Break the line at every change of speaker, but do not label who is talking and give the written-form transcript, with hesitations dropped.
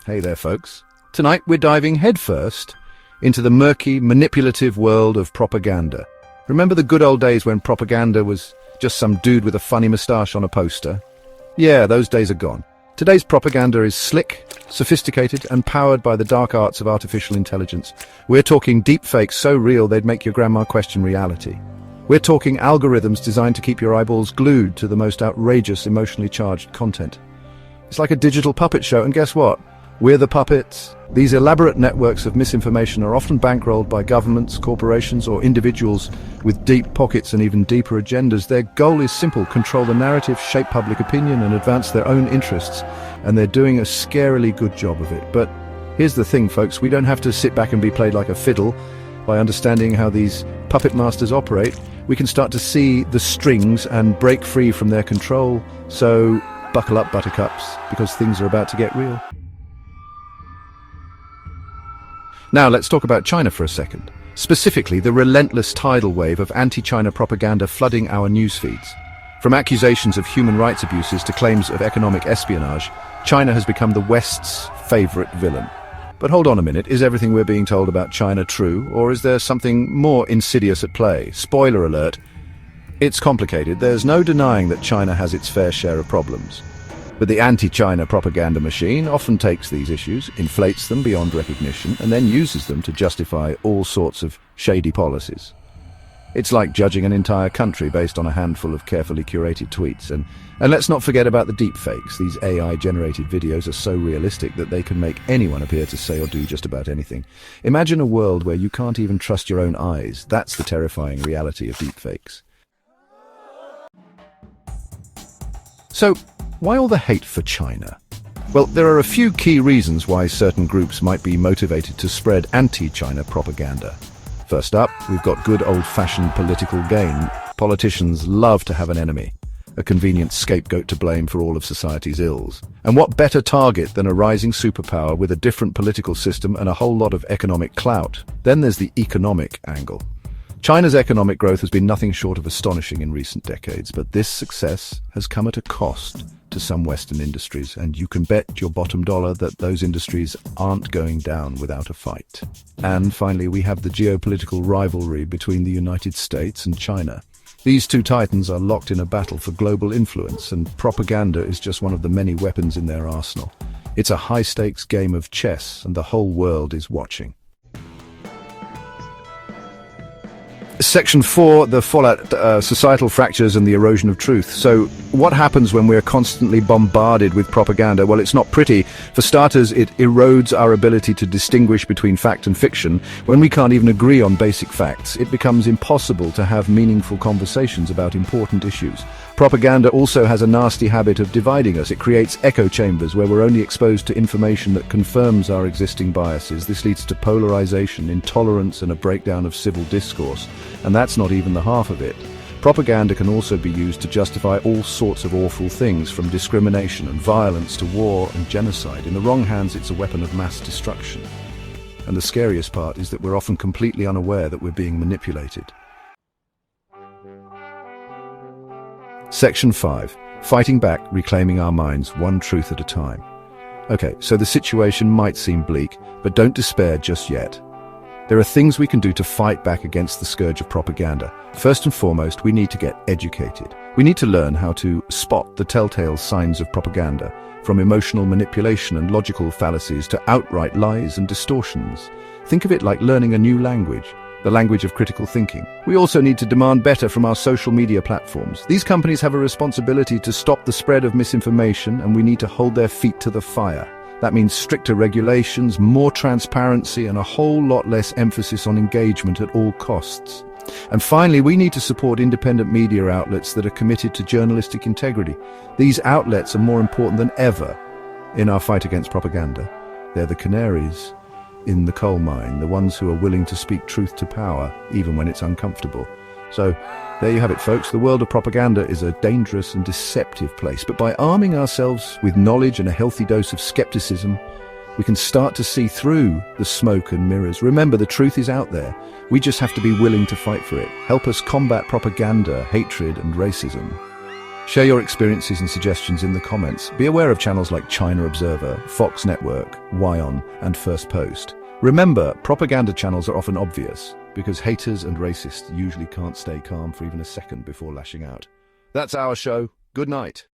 Hey there, folks. Tonight we're diving headfirst into the murky, manipulative world of propaganda. Remember the good old days when propaganda was just some dude with a funny moustache on a poster? Yeah, those days are gone. Today's propaganda is slick, sophisticated, and powered by the dark arts of artificial intelligence. We're talking deepfakes so real they'd make your grandma question reality. We're talking algorithms designed to keep your eyeballs glued to the most outrageous, emotionally charged content. It's like a digital puppet show, and guess what? We're the puppets. These elaborate networks of misinformation are often bankrolled by governments, corporations, or individuals with deep pockets and even deeper agendas. Their goal is simple: control the narrative, shape public opinion, and advance their own interests. And they're doing a scarily good job of it. But here's the thing, folks. We don't have to sit back and be played like a fiddle. By understanding how these puppet masters operate, we can start to see the strings and break free from their control. So buckle up, buttercups, because things are about to get real. Now let's talk about China for a second. Specifically, the relentless tidal wave of anti-China propaganda flooding our news feeds. From accusations of human rights abuses to claims of economic espionage, China has become the West's favorite villain. But hold on a minute, is everything we're being told about China true, or is there something more insidious at play? Spoiler alert, it's complicated. There's no denying that China has its fair share of problems. But the anti-China propaganda machine often takes these issues, inflates them beyond recognition, and then uses them to justify all sorts of shady policies. It's like judging an entire country based on a handful of carefully curated tweets. And let's not forget about the deepfakes. These AI-generated videos are so realistic that they can make anyone appear to say or do just about anything. Imagine a world where you can't even trust your own eyes. That's the terrifying reality of deepfakes. So, why all the hate for China? Well, there are a few key reasons why certain groups might be motivated to spread anti-China propaganda. First up, we've got good old-fashioned political gain. Politicians love to have an enemy, a convenient scapegoat to blame for all of society's ills. And what better target than a rising superpower with a different political system and a whole lot of economic clout? Then there's the economic angle. China's economic growth has been nothing short of astonishing in recent decades, but this success has come at a cost to some Western industries, and you can bet your bottom dollar that those industries aren't going down without a fight. And finally, we have the geopolitical rivalry between the United States and China. These two titans are locked in a battle for global influence, and propaganda is just one of the many weapons in their arsenal. It's a high-stakes game of chess, and the whole world is watching. Section 4, the fallout, societal fractures and the erosion of truth. So what happens when we're constantly bombarded with propaganda? Well, it's not pretty. For starters, it erodes our ability to distinguish between fact and fiction. When we can't even agree on basic facts, it becomes impossible to have meaningful conversations about important issues. Propaganda also has a nasty habit of dividing us. It creates echo chambers where we're only exposed to information that confirms our existing biases. This leads to polarization, intolerance, and a breakdown of civil discourse. And that's not even the half of it. Propaganda can also be used to justify all sorts of awful things, from discrimination and violence to war and genocide. In the wrong hands, it's a weapon of mass destruction. And the scariest part is that we're often completely unaware that we're being manipulated. Section 5. Fighting back, reclaiming our minds, one truth at a time. Okay, so the situation might seem bleak, but don't despair just yet. There are things we can do to fight back against the scourge of propaganda. First and foremost, we need to get educated. We need to learn how to spot the telltale signs of propaganda, from emotional manipulation and logical fallacies to outright lies and distortions. Think of it like learning a new language, the language of critical thinking. We also need to demand better from our social media platforms. These companies have a responsibility to stop the spread of misinformation, and we need to hold their feet to the fire. That means stricter regulations, more transparency, and a whole lot less emphasis on engagement at all costs. And finally, we need to support independent media outlets that are committed to journalistic integrity. These outlets are more important than ever in our fight against propaganda. They're the canaries in the coal mine, the ones who are willing to speak truth to power, even when it's uncomfortable. So, there you have it, folks. The world of propaganda is a dangerous and deceptive place, but by arming ourselves with knowledge and a healthy dose of skepticism, we can start to see through the smoke and mirrors. Remember, the truth is out there. We just have to be willing to fight for it. Help us combat propaganda, hatred, and racism. Share your experiences and suggestions in the comments. Be aware of channels like China Observer, Fox Network, Wyon, and First Post. Remember, propaganda channels are often obvious, because haters and racists usually can't stay calm for even a second before lashing out. That's our show. Good night.